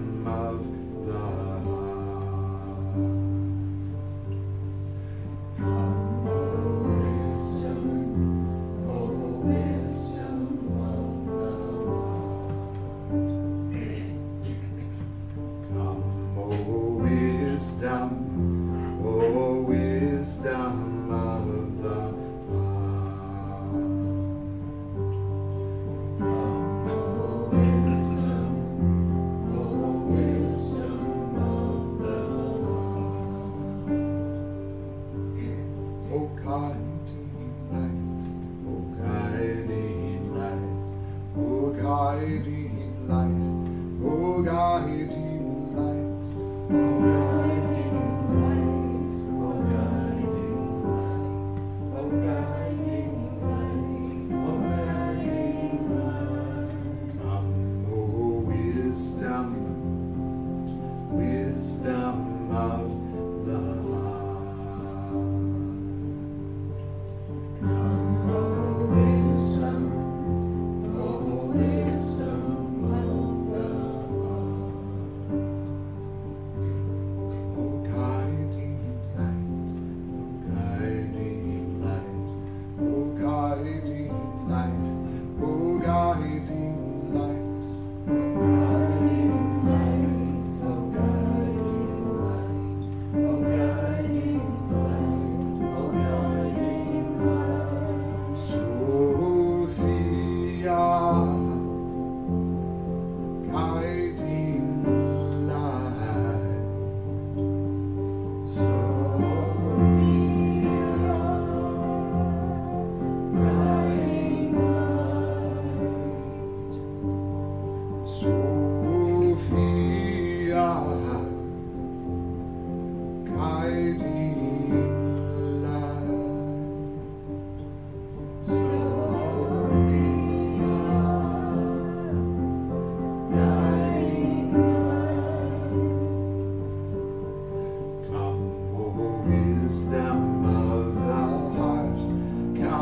wisdom of the heart. Come, O wisdom of the heart.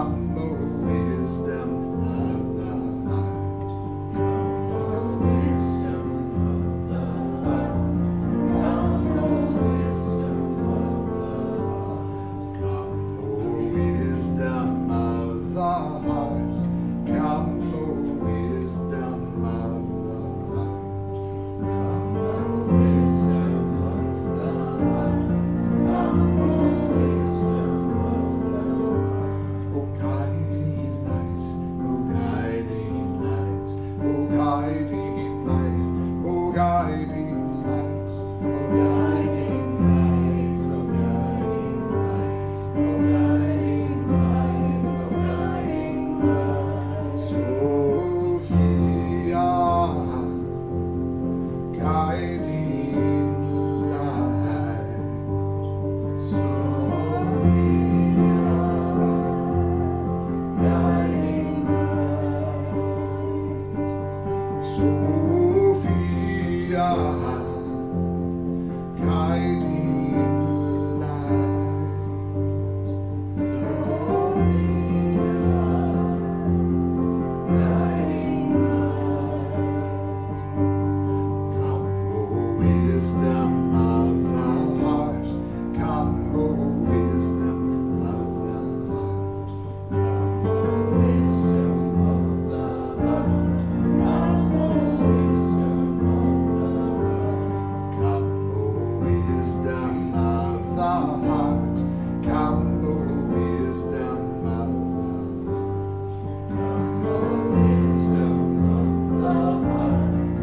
Come, O wisdom of the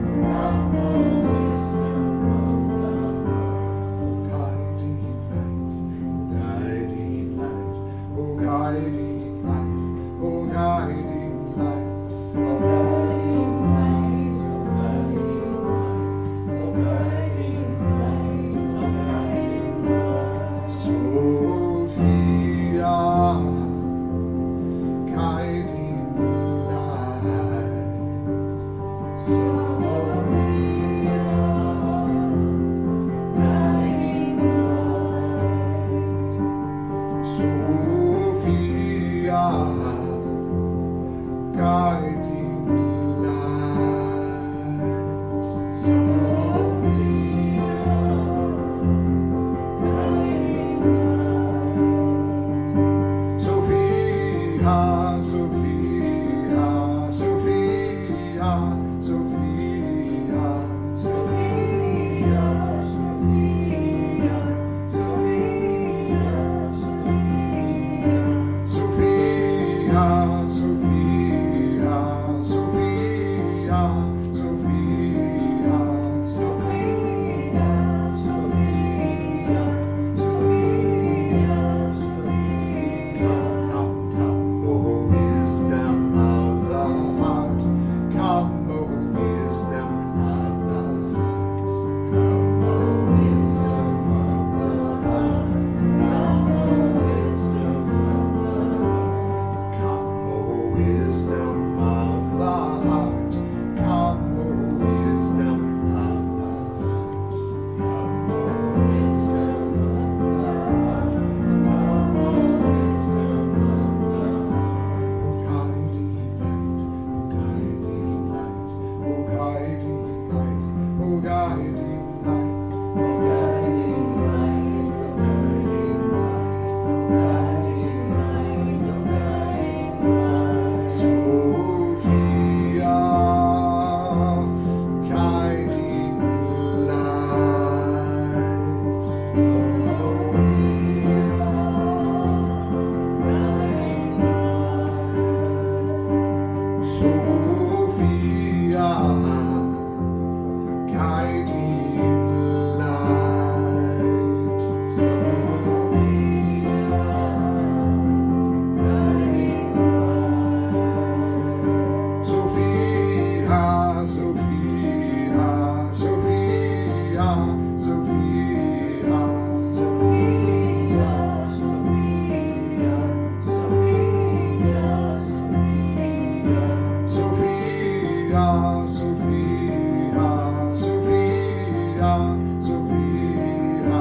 Sophia, Sophia,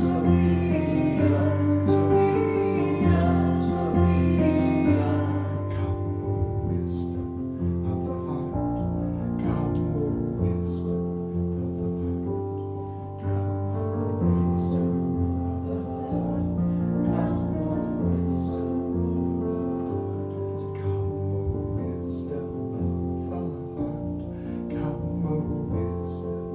Sophia, Sophia, Sophia. Come, O wisdom of the heart. Come, O wisdom of the heart. Come, O wisdom of the heart. Come, O wisdom of the heart. Come, O wisdom of the heart. Come, O wisdom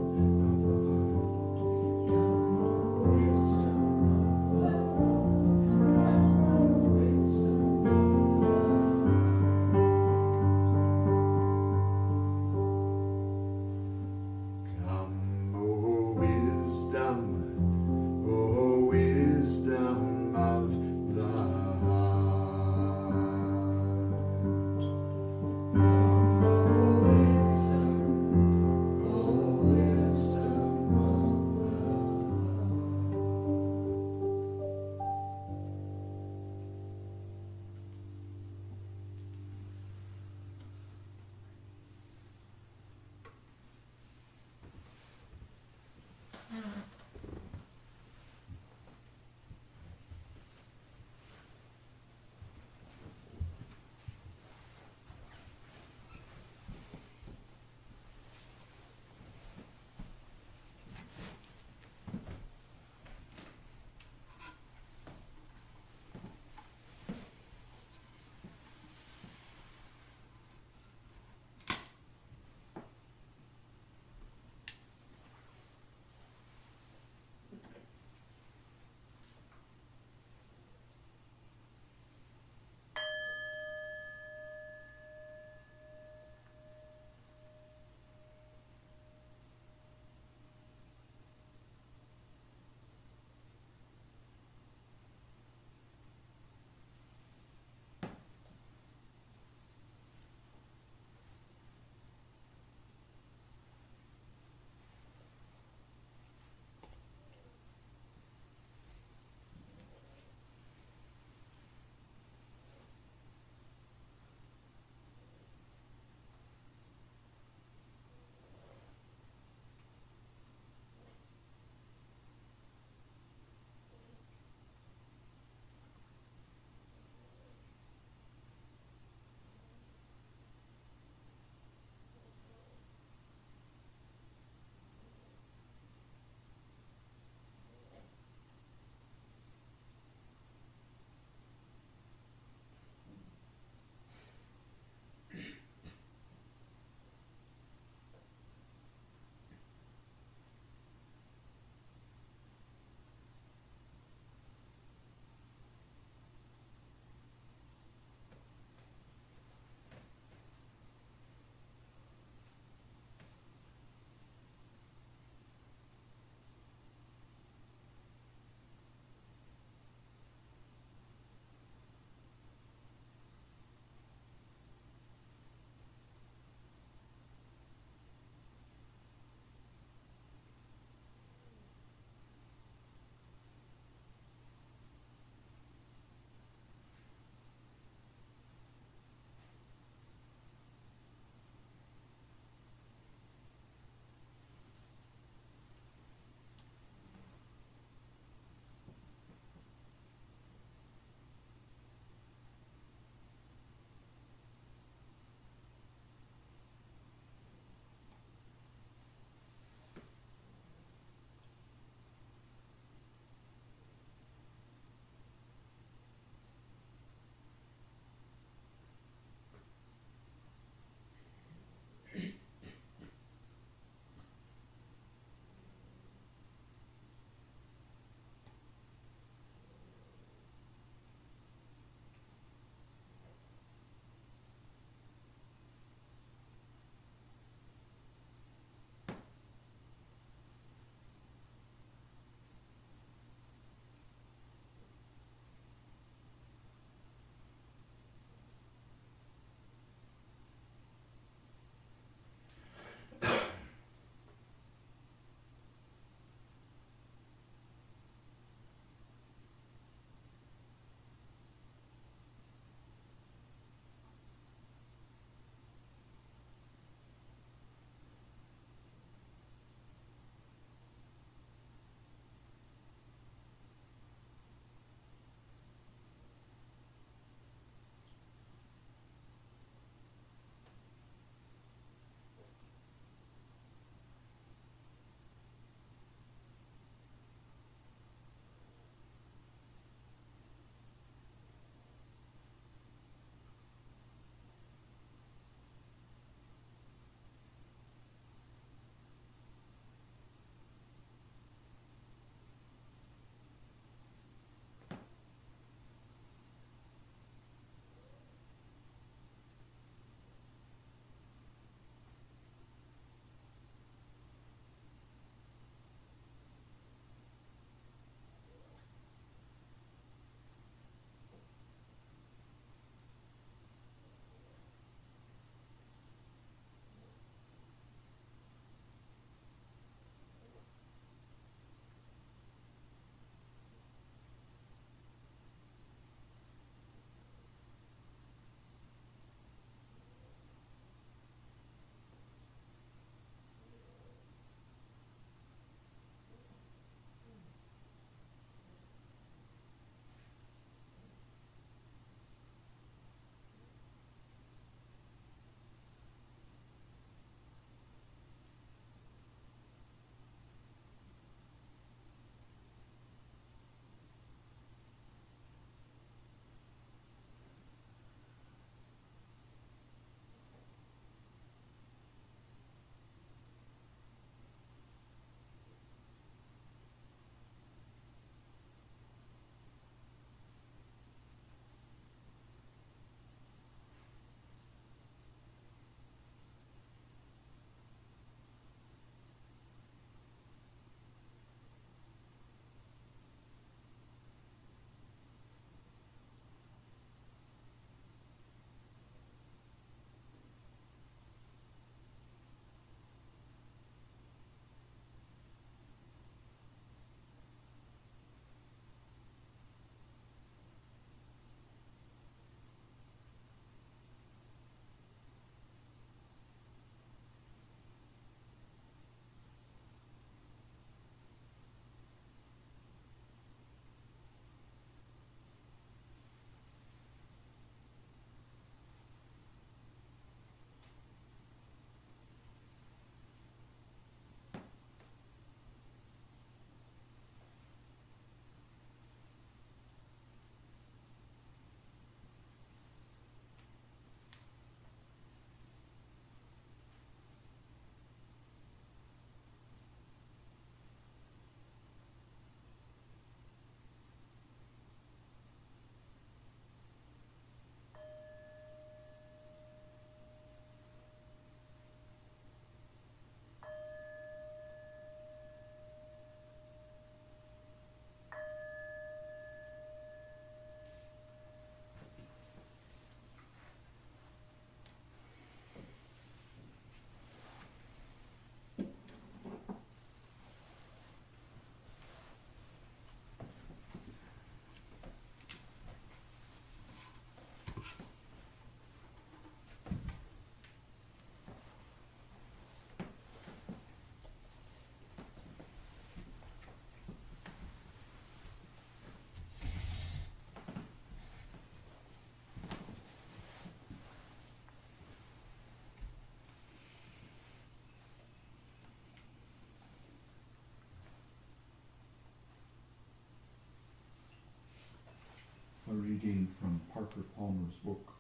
reading from Parker Palmer's book,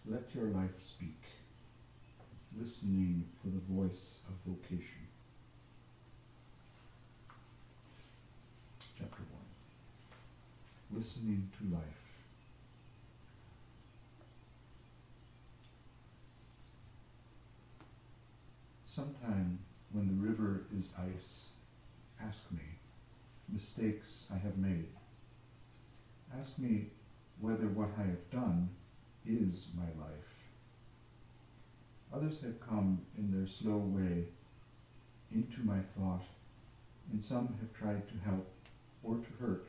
Let Your Life Speak, Listening for the Voice of Vocation. Chapter 1, Listening to Life. Sometime when the river is ice, ask me mistakes I have made. Ask me whether what I have done is my life. Others have come in their slow way into my thought, and some have tried to help or to hurt.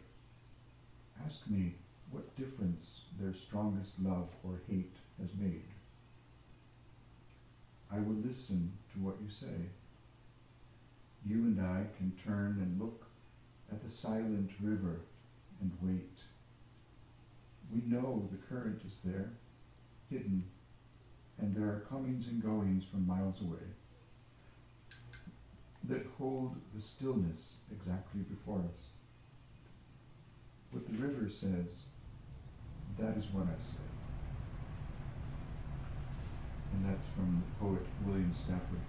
Ask me what difference their strongest love or hate has made. I will listen to what you say. You and I can turn and look at the silent river and wait. We know the current is there, hidden, and there are comings and goings from miles away that hold the stillness exactly before us. What the river says, that is what I say. And that's from the poet William Stafford.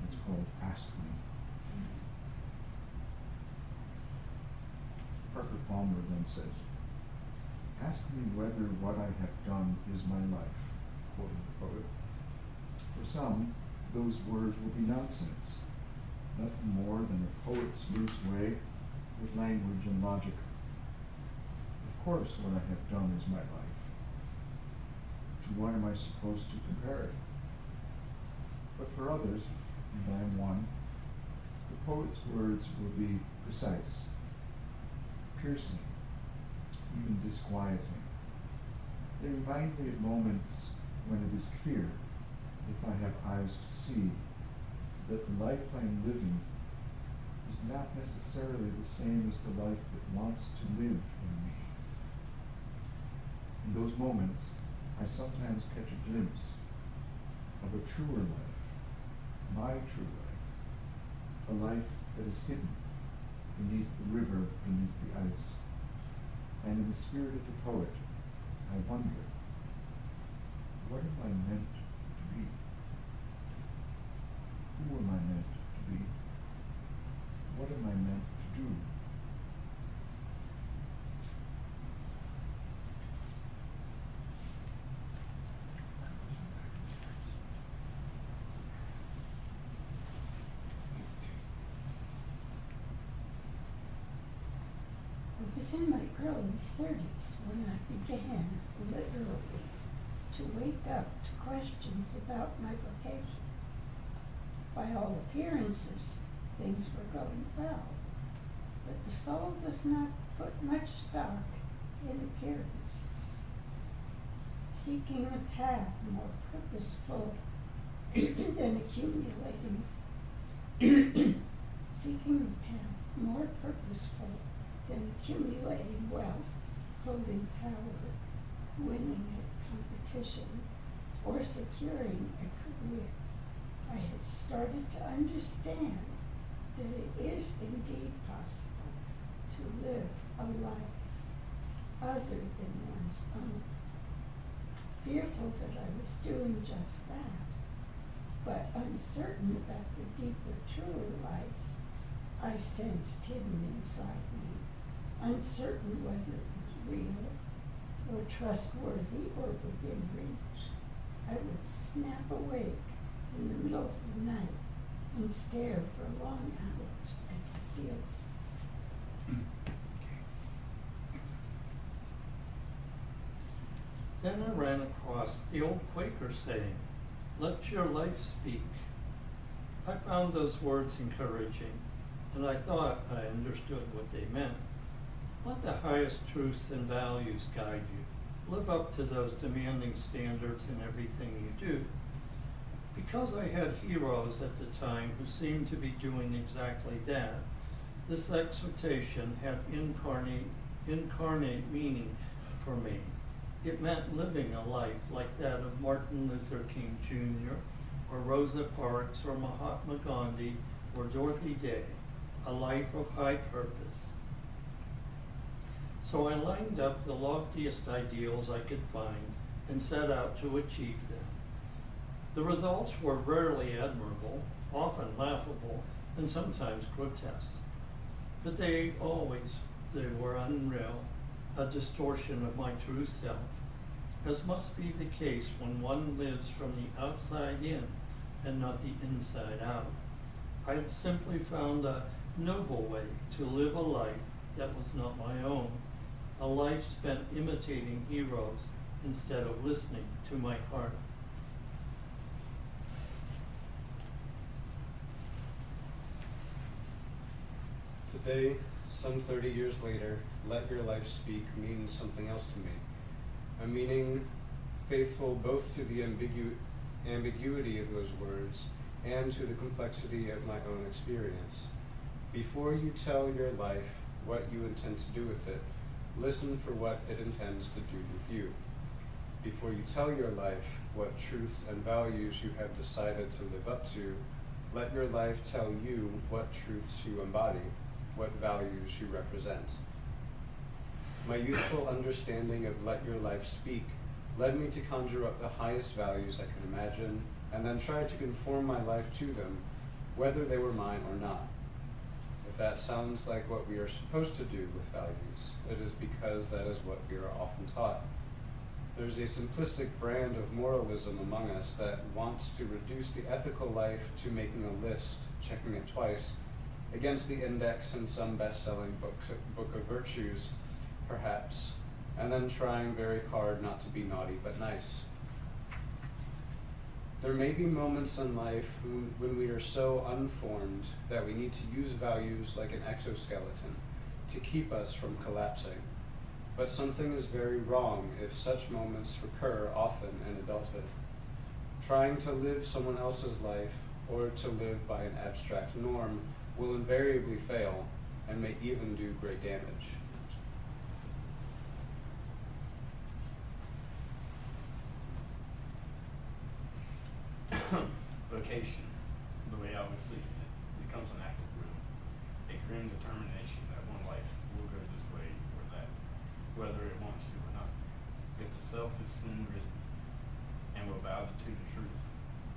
It's called Ask Me. Parker Palmer then says, ask me whether what I have done is my life, quoting the poet. For some, those words will be nonsense, nothing more than a poet's loose way with language and logic. Of course, what I have done is my life. To what am I supposed to compare it? But for others, and I am one, the poet's words will be precise, piercing, even disquieting. They remind me of moments when it is clear, if I have eyes to see, that the life I am living is not necessarily the same as the life that wants to live in me. In those moments, I sometimes catch a glimpse of a truer life, my true life, a life that is hidden beneath the river, beneath the ice. And in the spirit of the poet, I wonder, what am I meant to be? Who am I meant to be? What am I meant to do? It was in my early 30s when I began, literally, to wake up to questions about my vocation. By all appearances, things were going well, but the soul does not put much stock in appearances. Seeking a path more purposeful than accumulating, seeking a path more purposeful than accumulating wealth, holding power, winning at competition, or securing a career. I had started to understand that it is indeed possible to live a life other than one's own. Fearful that I was doing just that, but uncertain about the deeper, truer life I sensed hidden inside me, uncertain whether it was real or trustworthy or within reach. I would snap awake in the middle of the night and stare for long hours at the ceiling. Then I ran across the old Quaker saying, "Let your life speak." I found those words encouraging, and I thought I understood what they meant. Let the highest truths and values guide you. Live up to those demanding standards in everything you do. Because I had heroes at the time who seemed to be doing exactly that, this exhortation had incarnate meaning for me. It meant living a life like that of Martin Luther King Jr., or Rosa Parks, or Mahatma Gandhi, or Dorothy Day, a life of high purpose. So I lined up the loftiest ideals I could find and set out to achieve them. The results were rarely admirable, often laughable, and sometimes grotesque. But they were unreal, a distortion of my true self, as must be the case when one lives from the outside in and not the inside out. I had simply found a noble way to live a life that was not my own, a life spent imitating heroes instead of listening to my heart. Today, some 30 years later, let your life speak means something else to me. A meaning faithful both to the ambiguity of those words and to the complexity of my own experience. Before you tell your life what you intend to do with it, listen for what it intends to do with you. Before you tell your life what truths and values you have decided to live up to, let your life tell you what truths you embody, what values you represent. My youthful understanding of let your life speak led me to conjure up the highest values I could imagine, and then try to conform my life to them, whether they were mine or not. If that sounds like what we are supposed to do with values, it is because that is what we are often taught. There's a simplistic brand of moralism among us that wants to reduce the ethical life to making a list, checking it twice, against the index in some best-selling book of virtues, perhaps, and then trying very hard not to be naughty but nice. There may be moments in life when we are so unformed that we need to use values like an exoskeleton to keep us from collapsing. But something is very wrong if such moments recur often in adulthood. Trying to live someone else's life or to live by an abstract norm will invariably fail and may even do great damage. Vocation, the way I was seeing it, becomes an act of will, a grim determination that one life will go this way or that, whether it wants to or not. If the self is sin-ridden and will bow to the truth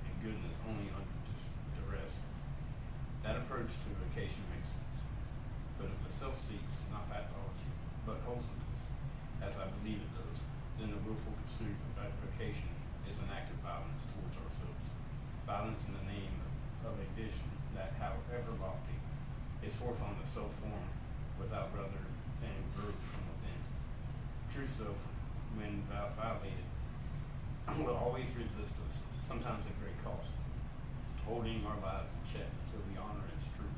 and goodness only under duress, that approach to vocation makes sense. But if the self seeks not pathology, but wholesomeness, as I believe it does, then the willful pursuit of that vocation is an act of violence towards ourselves. Violence in the name of a vision that, however lofty, is forth on the self form without rather than birthed from within. True self, when violated, will always resist us, sometimes at great cost, holding our lives in check until we honor its truth.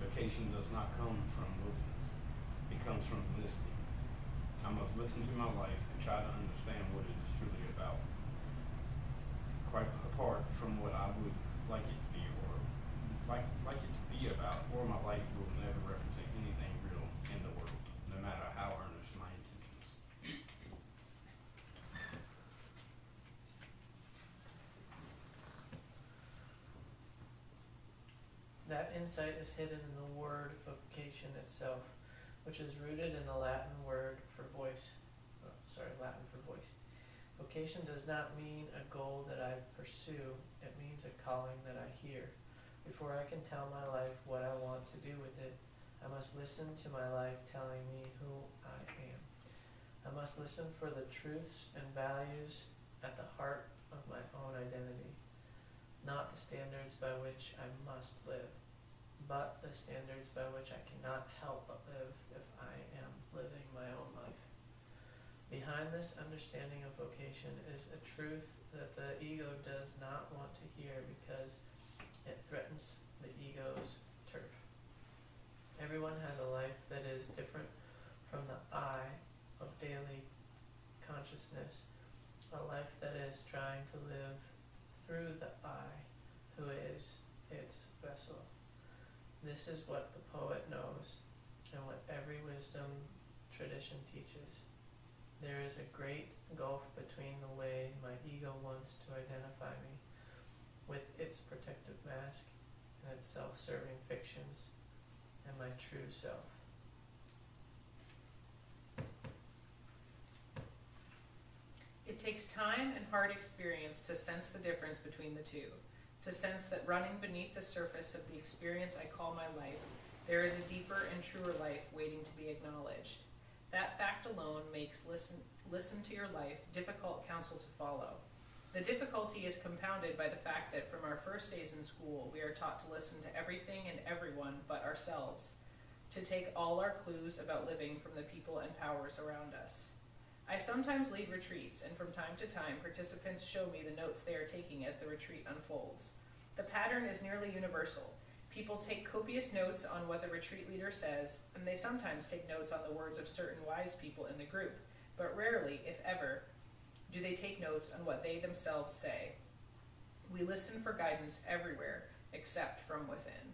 Vocation does not come from willfulness, it comes from listening. I must listen to my life and try to understand what it is truly about, quite apart from what I would like it to be or like it to be about, or my life will never represent anything real in the world, no matter how earnest my intentions. That insight is hidden in the word vocation itself, which is rooted in the Latin word for voice. Latin for voice. Vocation does not mean a goal that I pursue, it means a calling that I hear. Before I can tell my life what I want to do with it, I must listen to my life telling me who I am. I must listen for the truths and values at the heart of my own identity, not the standards by which I must live, but the standards by which I cannot help but live if I am living my own life. Behind this understanding of vocation is a truth that the ego does not want to hear because it threatens the ego's turf. Everyone has a life that is different from the I of daily consciousness, a life that is trying to live through the I, who is its vessel. This is what the poet knows, and what every wisdom tradition teaches. There is a great gulf between the way my ego wants to identify me, with its protective mask and its self-serving fictions, and my true self. It takes time and hard experience to sense the difference between the two, to sense that running beneath the surface of the experience I call my life, there is a deeper and truer life waiting to be acknowledged. That fact alone makes listen to your life difficult counsel to follow. The difficulty is compounded by the fact that from our first days in school, we are taught to listen to everything and everyone but ourselves, to take all our clues about living from the people and powers around us. I sometimes lead retreats, and from time to time, participants show me the notes they are taking as the retreat unfolds. The pattern is nearly universal. People take copious notes on what the retreat leader says, and they sometimes take notes on the words of certain wise people in the group, but rarely, if ever, do they take notes on what they themselves say. We listen for guidance everywhere, except from within.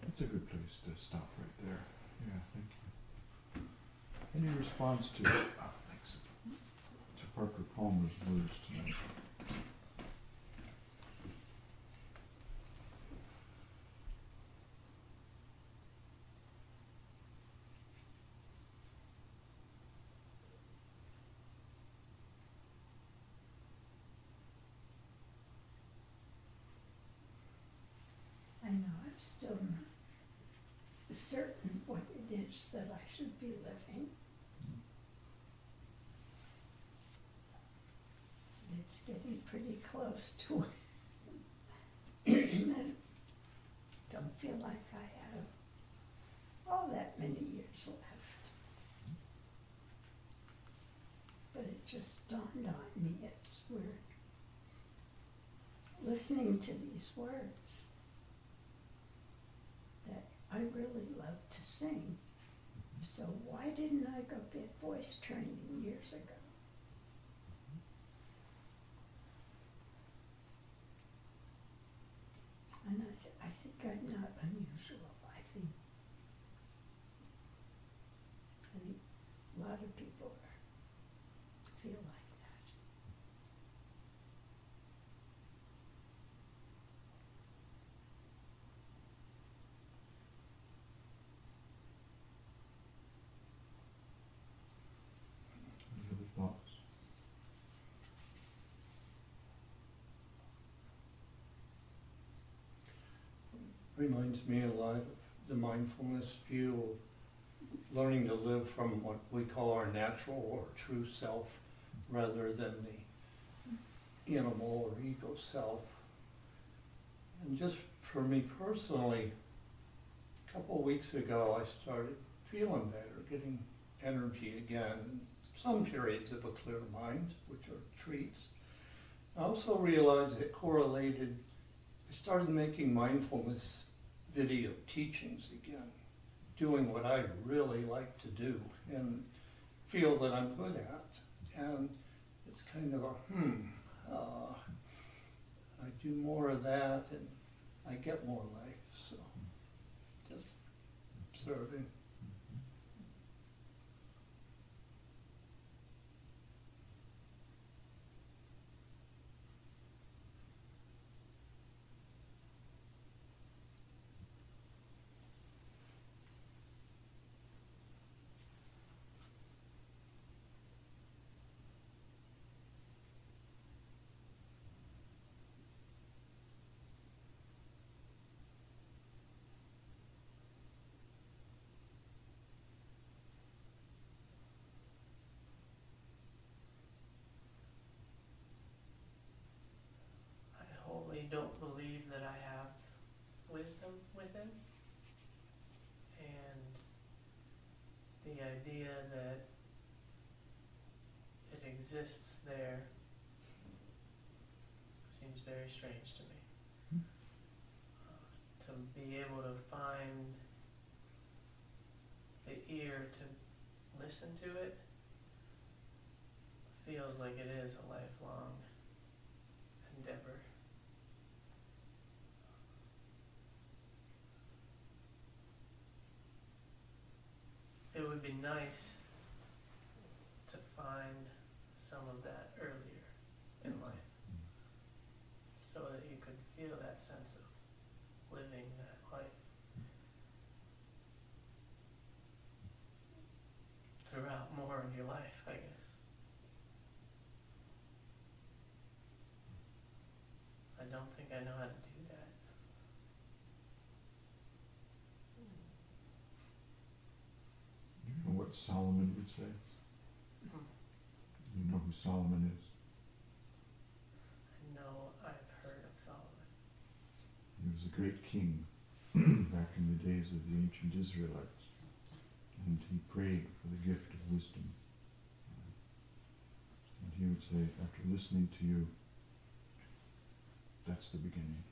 That's a good place to stop right there. Yeah, thank you. Any response to thanks, to Parker Palmer's words tonight? I know I'm still not certain what it is that I should be living. It's getting pretty close to it. I don't feel like I have all that many years left. But it just dawned on me, it's weird. Listening to these words that I really love to sing. So why didn't I go get voice training years ago? And I think I'm not unusual. I think a lot of people feel like that. Any other thoughts? Reminds me a lot of the mindfulness view of learning to live from what we call our natural or true self rather than the animal or ego self. And just for me personally, a couple of weeks ago I started feeling better, getting energy again, some periods of a clear mind, which are treats. I also realized it correlated, I started making mindfulness video teachings again, doing what I really like to do and feel that I'm good at. And it's kind of I do more of that and I get more life, so just observing. I wholly don't believe that I have wisdom within, and the idea that it exists there seems very strange to me. To be able to find the ear to listen to it feels like it is a lifelong endeavor. It would be nice to find some of that earlier in life, so that you could feel that sense of living that life throughout don't think I know how to do that. You know what Solomon would say? You know who Solomon is? I know I've heard of Solomon. He was a great king back in the days of the ancient Israelites, and he prayed for the gift of wisdom. And he would say, after listening to you, that's the beginning.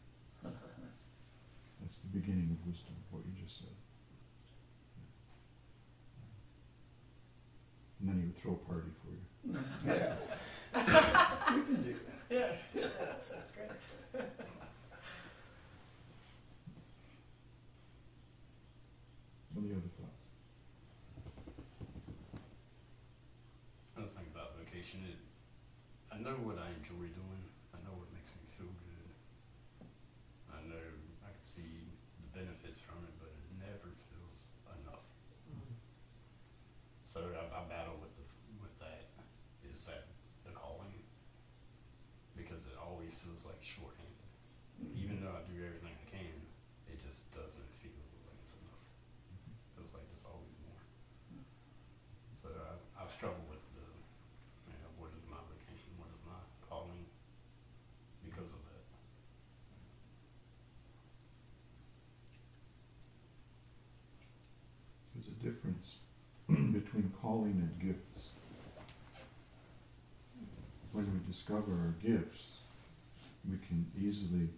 That's the beginning of wisdom, what you just said. And then he would throw a party for you. Yeah. You can do that. Yes, that's great. Any other thoughts? Another thing about vocation is, I know what I enjoy doing. I know what makes me feel good. I know I can see the benefits from it, but it never feels enough. So I battle with that. Is that the calling? Because it always feels like shorthanded. Even though I do everything I can, it just doesn't feel like it's enough. Feels like there's always more. So I've struggled with what is my vocation, what is my calling, because of that. There's a difference between calling and gifts. When we discover our gifts, we can easily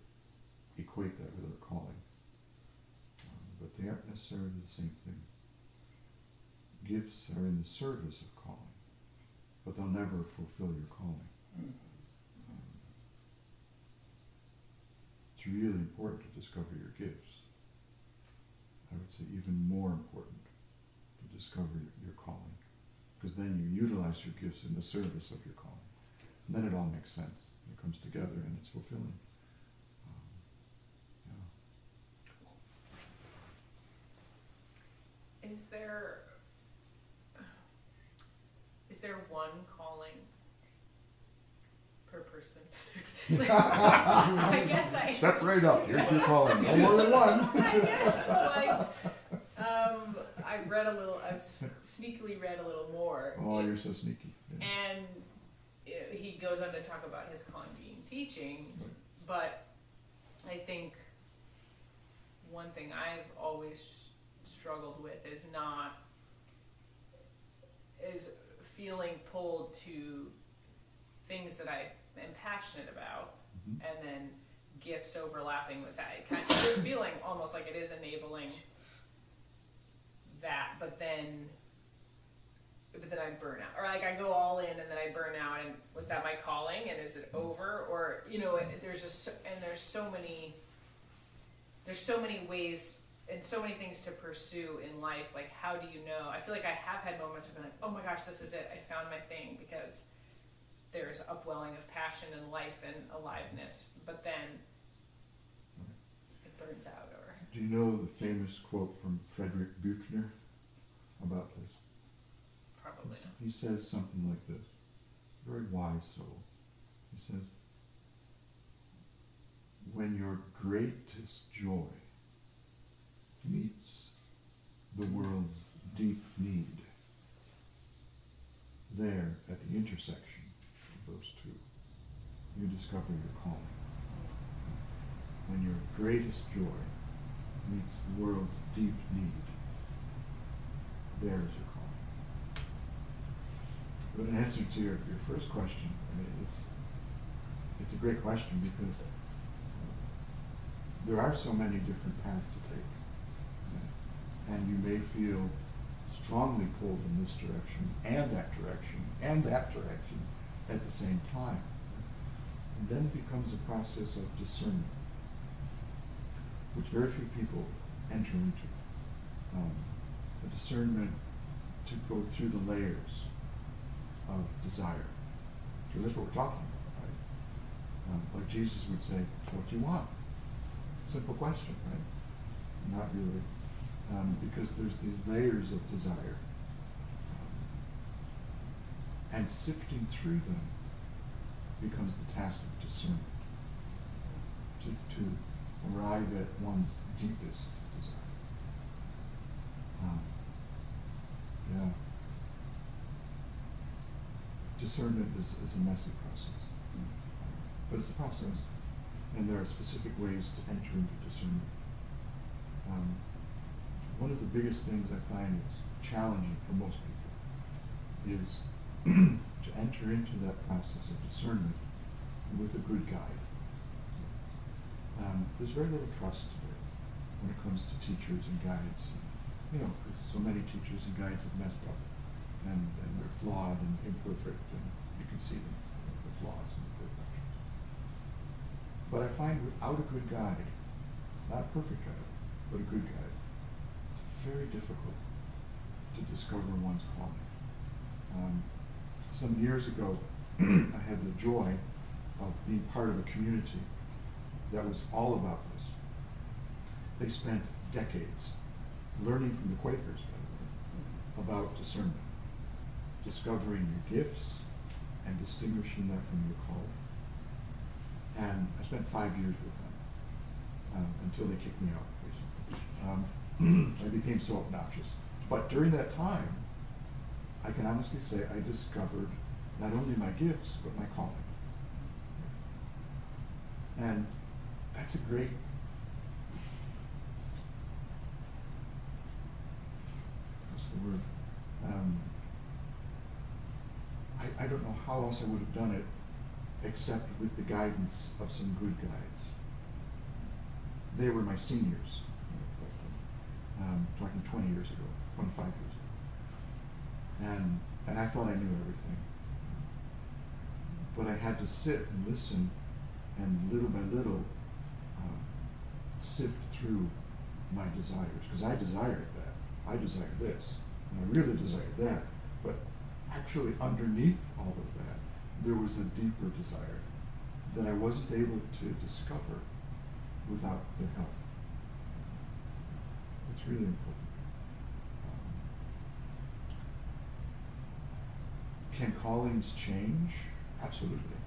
equate that with our calling. But they aren't necessarily the same thing. Gifts are in the service of calling, but they'll never fulfill your calling. It's really important to discover your gifts. I would say even more important to discover your calling, because then you utilize your gifts in the service of your calling. And then it all makes sense. It comes together and it's fulfilling. Yeah. Is there one calling per person? I guess I. Step right up. Here's your calling. No more than one. I guess I read a little. I've sneakily read a little more. Oh, you're so sneaky. Yeah. And he goes on to talk about his calling being teaching, Right. but I think one thing I've always struggled with is feeling pulled to things that I am passionate about, Mhm. and then gifts overlapping with that. It kind of feeling almost like it is enabling that, but then I burn out, or like I go all in and then I burn out. And was that my calling? And is it over? Or there's so many ways and so many things to pursue in life. Like, how do you know? I feel like I have had moments of being like, oh my gosh, this is it. I found my thing, because there's upwelling of passion and life and aliveness. But then it burns out. Or Do you know the famous quote from Frederick Buechner about this? probably. He says something like this, very wise soul. He says, when your greatest joy meets the world's deep need, there at the intersection of those two, you discover your calling. When your greatest joy meets the world's deep need, there is your calling. But in answer to your first question, I mean, it's a great question, because there are so many different paths to take. And you may feel strongly pulled in this direction and that direction at the same time. And then it becomes a process of discernment, which very few people enter into. A discernment to go through the layers of desire. Because that's what we're talking about, right? Like Jesus would say, what do you want? Simple question, right? Not really. Because there's these layers of desire. And sifting through them becomes the task of discernment. to arrive at one's deepest desire. Yeah. Discernment is a messy process, but it's a process, and there are specific ways to enter into discernment. One of the biggest things I find is challenging for most people is to enter into that process of discernment with a good guide. There's very little trust today when it comes to teachers and guides. You know, because so many teachers and guides have messed up, and they're flawed and imperfect, and you can see them, the flaws and the imperfections. But I find without a good guide, not a perfect guide, but a good guide, it's very difficult to discover one's calling. Some years ago, I had the joy of being part of a community that was all about this. They spent decades learning from the Quakers, by the way, about discernment, discovering your gifts and distinguishing that from your calling. And I spent 5 years with them until they kicked me out, basically. I became so obnoxious. But during that time, I can honestly say I discovered not only my gifts, but my calling. And that's a great, what's the word? I don't know how else I would have done it except with the guidance of some good guides. They were my seniors, talking 20 years ago, 25 years ago. And I thought I knew everything. But I had to sit and listen and little by little sift through my desires, because I desired that. I desired this, and I really desired that. But actually underneath all of that, there was a deeper desire that I wasn't able to discover without their help. It's really important. Can callings change? Absolutely.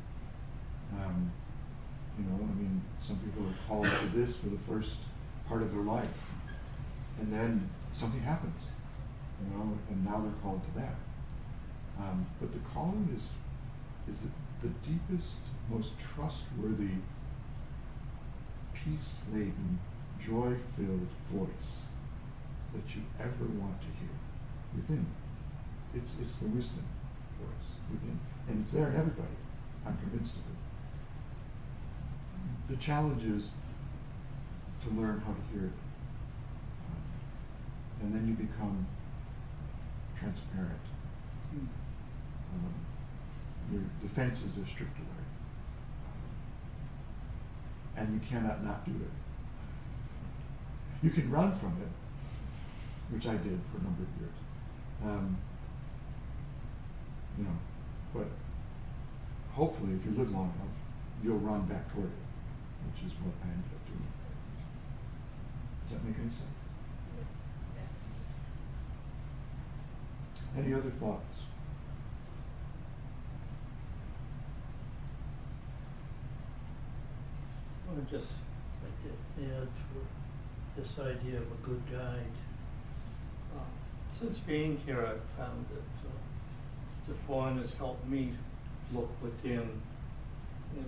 You know, I mean, some people are called to this for the first part of their life, and then something happens, you know, and now they're called to that. But the calling is the deepest, most trustworthy, peace-laden, joy-filled voice that you ever want to hear within. It's the wisdom voice within, and it's there in everybody. I'm convinced of it. The challenge is to learn how to hear it, and then you become transparent. Your defenses are stripped away, and you cannot not do it. You can run from it, which I did for a number of years. You know, but hopefully, if you live long enough, you'll run back toward it, which is what I ended up doing. Does that make any sense? Any other thoughts? I would just like to add for this idea of a good guide. Since being here, I've found that Stefan has helped me look within in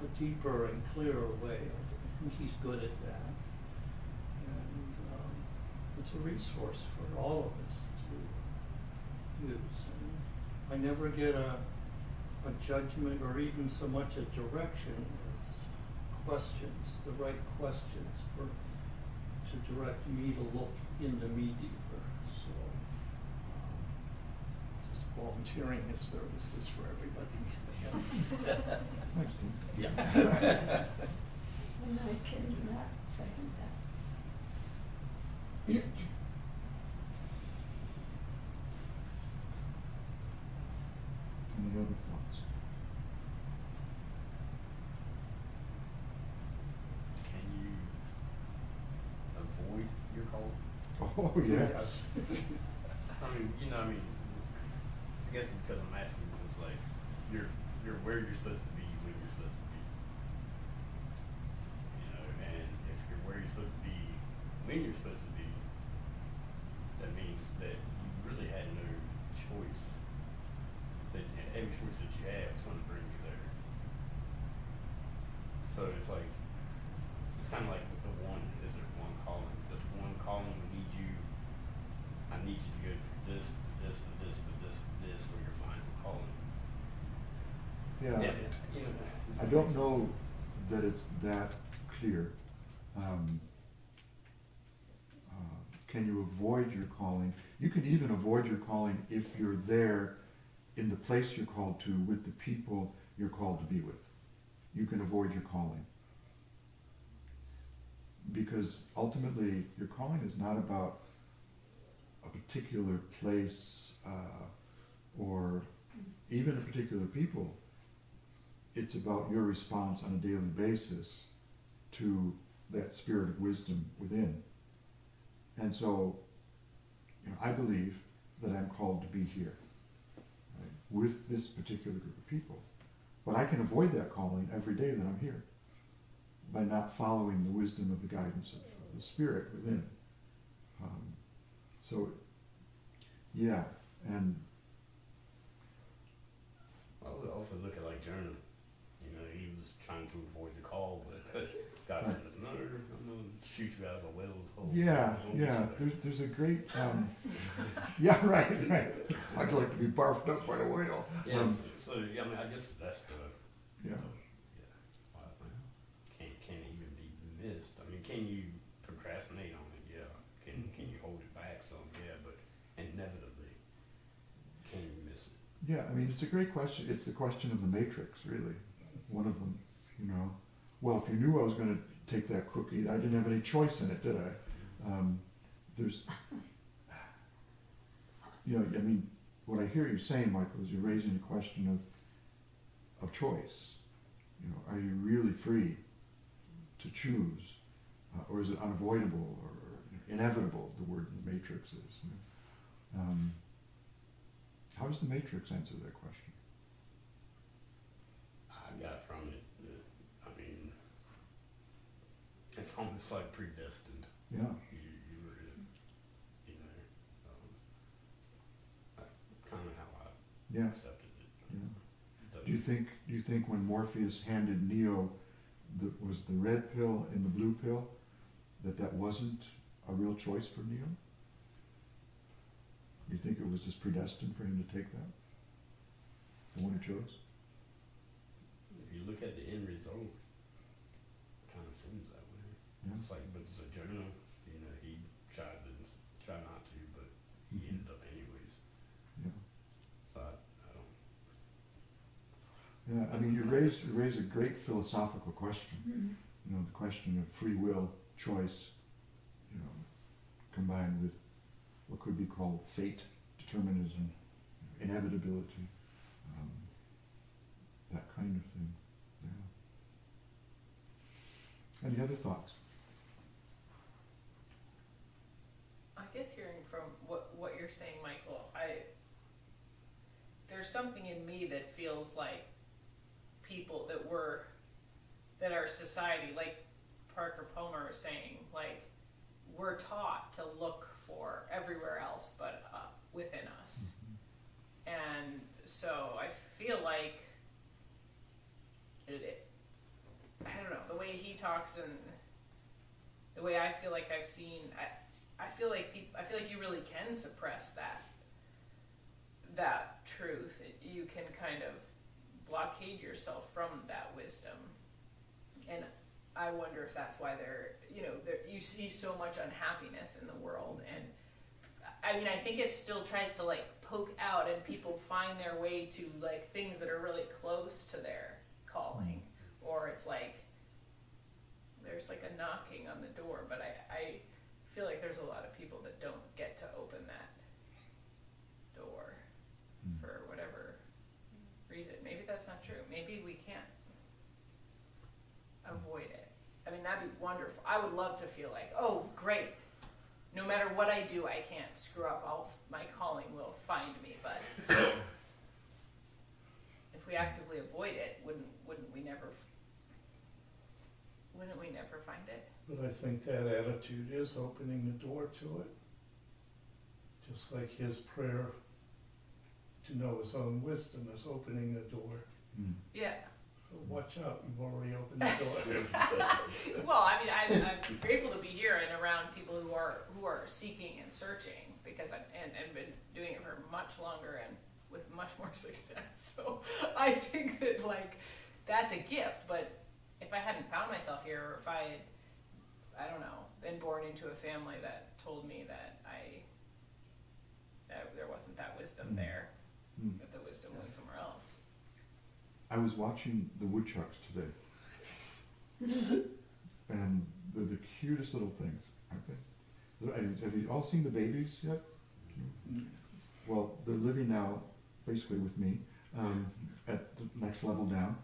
a deeper and clearer way. I think he's good at that. And it's a resource for all of us to use. And I never get a judgment or even so much a direction as questions, the right questions to direct me to look into me deeper. So just volunteering his services for everybody. Thanks, Tim. Yeah. And I can second that. Any other thoughts? Can you avoid your call? Oh, yes. I mean, you know, I guess because I'm asking, it's like you're where you're supposed to be when you're supposed to be. mean you're supposed to be, that means that you really had no choice. That every choice that you have is going to bring you there. So it's like, it's kind of like with the one, is there one calling? This one calling, we need you, I need you to go through this, this, this, this, this for your final calling. Yeah, You know, I don't know that it's that clear. Can you avoid your calling? You can even avoid your calling if you're there in the place you're called to with the people you're called to be with. You can avoid your calling. Because ultimately, your calling is not about a particular place or even a particular people. It's about your response on a daily basis to that spirit of wisdom within. And so, I believe that I'm called to be here, right, with this particular group of people. But I can avoid that calling every day that I'm here by not following the wisdom of the guidance of the spirit within. Yeah, and I would also look at like Jonah. You know, he was trying to avoid the call, but God says, "No, I'm gonna shoot you out of a whale's hole." yeah, Don't get you there. there's a great, yeah, right. I'd like to be barfed up by a whale. Yeah. So yeah, I mean, I guess that's the. Yeah. Well, can it even be missed? I mean, can you procrastinate on it? Yeah. Can you hold it back some? Yeah, but inevitably, can you miss it? Yeah, I mean, it's a great question. It's the question of the matrix, really. One of them, Well, if you knew I was going to take that cookie, I didn't have any choice in it, did I? There's, I mean, what I hear you saying, Michael, is you're raising the question of choice. Are you really free to choose? Or is it unavoidable or inevitable, the word in the matrix is? How does the matrix answer that question? I got from it that, I mean, it's almost like predestined. Yeah. You were in, that's kind of how I Yeah. accepted it. Yeah. Do you think when Morpheus handed Neo was the red pill and the blue pill, that wasn't a real choice for Neo? You think it was just predestined for him to take that? The one he chose? If you look at the end result, it kind of seems that way. Yeah. It's like, but it's a Jonah, he try not to, but he ended up anyways. Yeah. So I don't. Yeah, I mean, you raise a great philosophical question. The question of free will, choice, combined with what could be called fate, determinism, inevitability, that kind of thing. Yeah. Any other thoughts? I guess hearing from what you're saying, Michael, there's something in me that feels like people that our society, like Parker Palmer was saying, like we're taught to look for everywhere else but within us. And so I feel like I don't know, the way he talks and the way I feel like I've seen, I feel like you really can suppress that truth. You can kind of blockade yourself from that wisdom. And I wonder if that's why you see so much unhappiness in the world. And I mean, I think it still tries to like poke out, and people find their way to like things that are really close to their calling, or it's like there's like a knocking on the door, but I feel like there's a lot of people that don't get to open that door for whatever reason. Maybe that's not true. Maybe we can't avoid it. I mean, that'd be wonderful. I would love to feel like, oh, great. No matter what I do, I can't screw up. My calling will find me. But if we actively avoid it, wouldn't we never ever find it. But I think that attitude is opening the door to it. Just like his prayer to know his own wisdom is opening the door. Mm. Yeah. So watch out, you've already opened the door. Well, I mean, I'm grateful to be here and around people who are seeking and searching, because and been doing it for much longer and with much more success. So I think that, like, that's a gift. But if I hadn't found myself here, or if I don't know, been born into a family that told me that there wasn't that wisdom there, Mm. that the wisdom was somewhere else. I was watching the woodchucks today, and they're the cutest little things, aren't they? Have you all seen the babies yet? Well, they're living now, basically with me, at the next level down,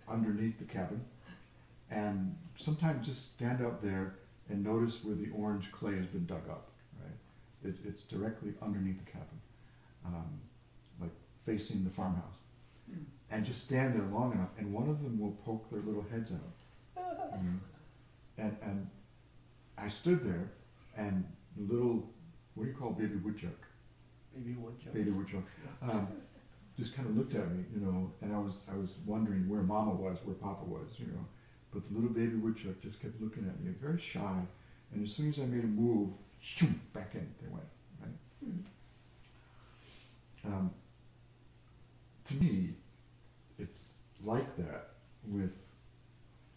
underneath the cabin, and sometimes just stand out there and notice where the orange clay has been dug up. Right, it's directly underneath the cabin, like facing the farmhouse. And just stand there long enough, and one of them will poke their little heads out. And I stood there, and the little, what do you call baby woodchuck? Baby woodchuck. Baby woodchuck. Just kind of looked at me, and I was wondering where Mama was, where Papa was, But the little baby woodchuck just kept looking at me, very shy. And as soon as I made a move, shoo, back in they went. Right. To me, it's like that with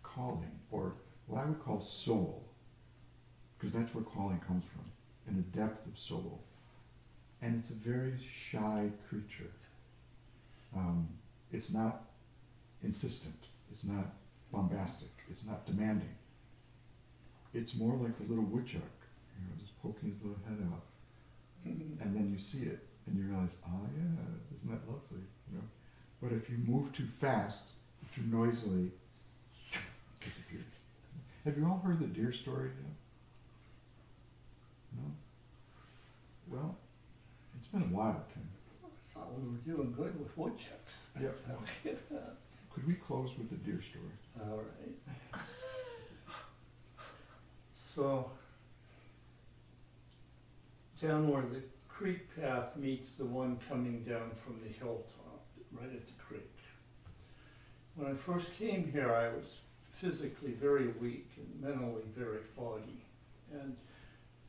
calling, or what I would call soul, because that's where calling comes from, in a depth of soul. And it's a very shy creature. It's not insistent, it's not bombastic, it's not demanding. It's more like the little woodchuck, just poking his little head out. And then you see it, and you realize, yeah, isn't that lovely, But if you move too fast, too noisily, it disappears. Have you all heard the deer story yet? No? Well, it's been a while, Tim. I thought we were doing good with woodchucks. Yeah. Could we close with the deer story? All right. So, down where the creek path meets the one coming down from the hilltop, right at the creek. When I first came here, I was physically very weak and mentally very foggy. And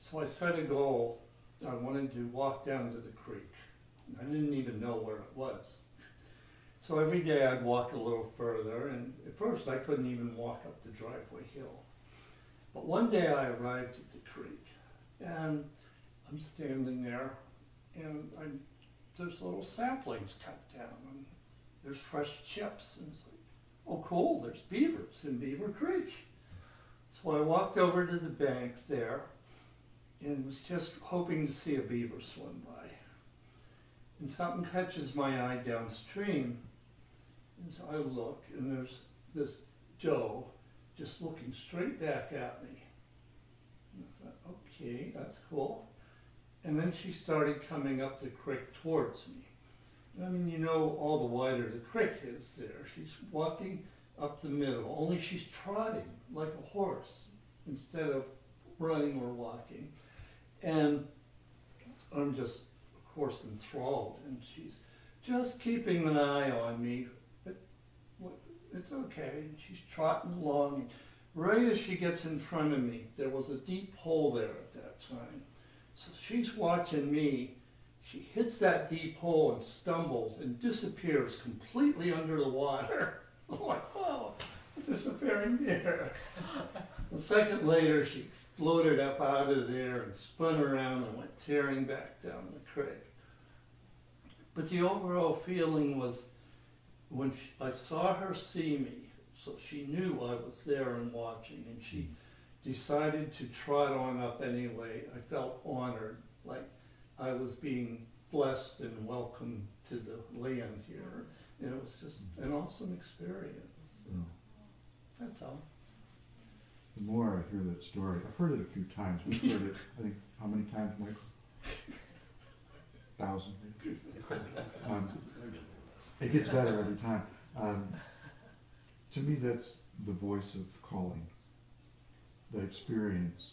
so I set a goal. I wanted to walk down to the creek. I didn't even know where it was. So every day I'd walk a little further, and at first I couldn't even walk up the driveway hill. But one day I arrived at the creek, and I'm standing there, and there's little saplings cut down, and there's fresh chips, and it's like, oh cool, there's beavers in Beaver Creek. So I walked over to the bank there, and was just hoping to see a beaver swim by. And something catches my eye downstream, and so I look, and there's this doe just looking straight back at me. And I thought, okay, that's cool. And then she started coming up the creek towards me. I mean, all the wider the creek is there. She's walking up the middle, only she's trotting like a horse instead of running or walking. And I'm just, of course, enthralled, and she's just keeping an eye on me. But it's okay. And she's trotting along. And right as she gets in front of me, there was a deep hole there at that time. So she's watching me. She hits that deep hole and stumbles and disappears completely under the water. I'm like, oh, disappearing there. A second later, she floated up out of there and spun around and went tearing back down the creek. But the overall feeling was when I saw her see me, so she knew I was there and watching, and she decided to trot on up anyway. I felt honored, like I was being blessed and welcomed to the land here. And it was just an awesome experience. So that's all. The more I hear that story, I've heard it a few times. We've heard it, I think, how many times, Michael? 1,000. It gets better every time. To me, that's the voice of calling. that experience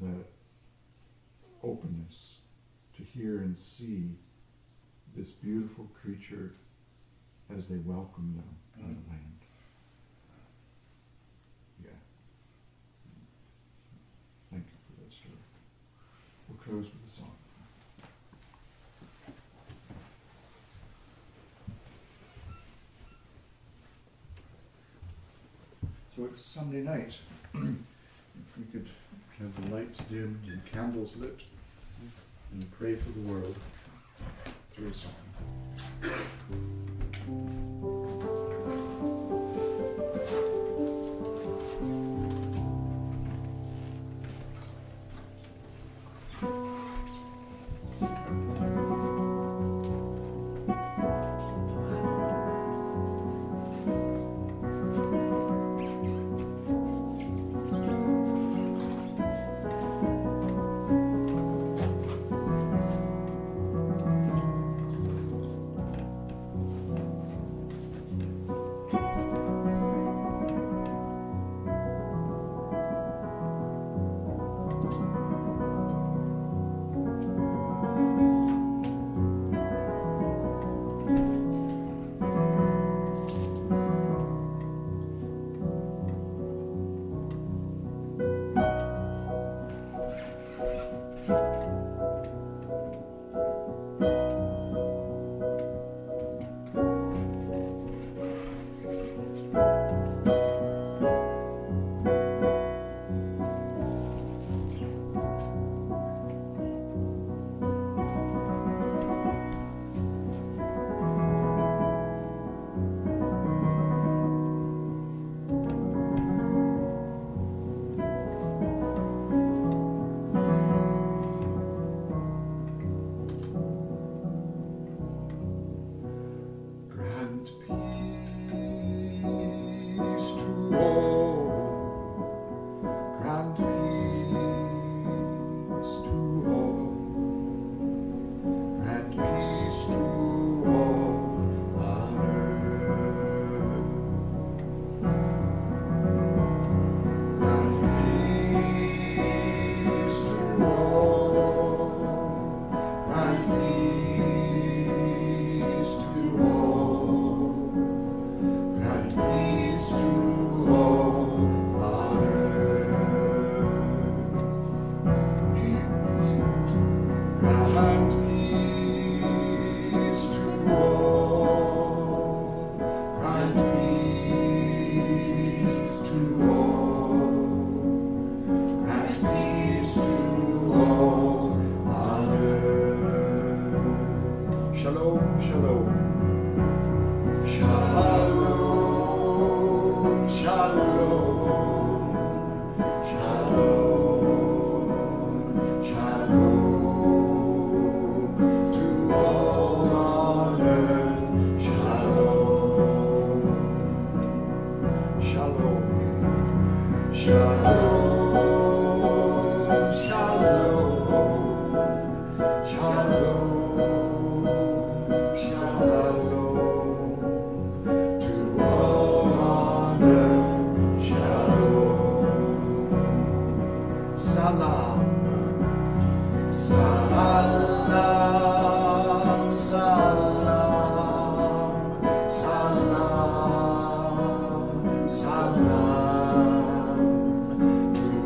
that openness to hear and see this beautiful creature as they welcome them on the land. Yeah. Thank you for that story. We'll close with a song. So it's Sunday night. If we could have the lights dimmed and candles lit and pray for the world through a song. Salam to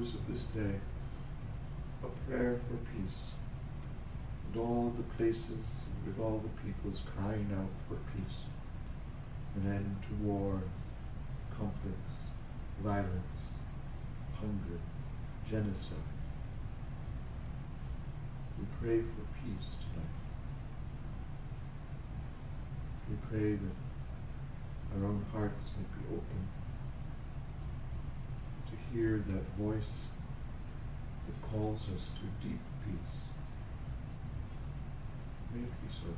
close of this day, a prayer for peace, and all the places and with all the peoples crying out for peace, an end to war, conflicts, violence, hunger, genocide. We pray for peace tonight. We pray that our own hearts may be open to hear that voice that calls us to deep peace. May it be so.